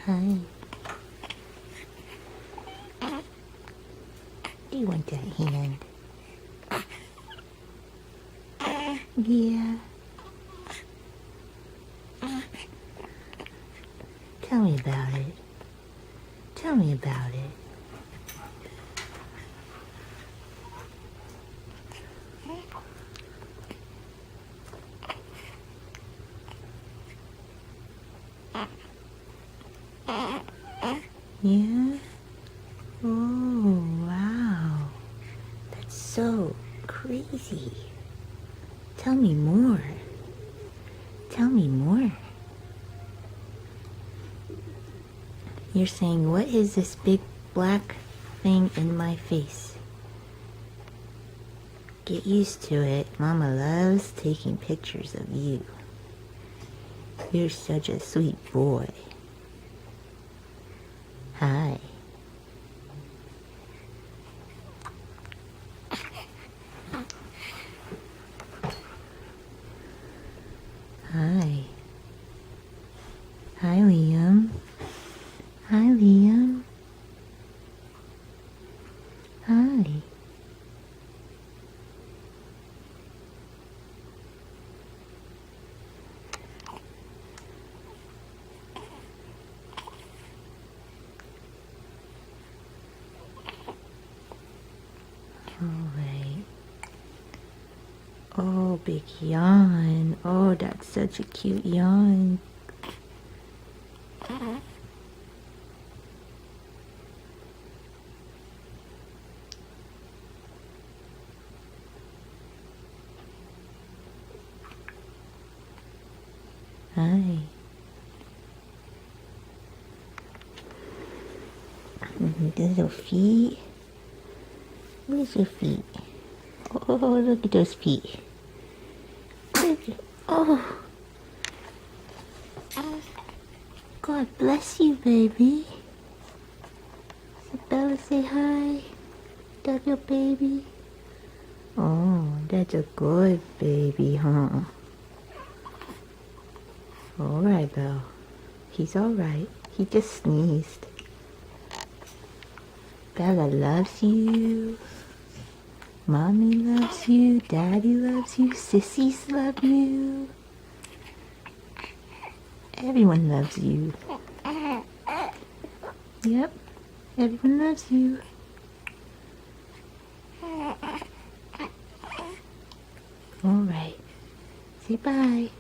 Hi. Do you want that hand? Yeah. Tell me about it. Tell me about it. Yeah? Oh, wow. That's so crazy. Tell me more. Tell me more. You're saying, what is this big black thing in my face? Get used to it. Mama loves taking pictures of you. You're such a sweet boy. Hi. Hi. Hi, Liam. Hi, Liam. Hi. Alright. Oh, big yawn. Oh, that's such a cute yawn. Hi. Little feet. Where's your feet? Oh, look at those feet. Oh. God bless you, baby. Isabella, say hi. That's your baby. Oh, that's a good baby, huh? Alright, Belle. He's alright. He just sneezed. Bella loves you. Mommy loves you. Daddy loves you. Sissies love you. Everyone loves you. Yep. Everyone loves you. Alright. Say bye.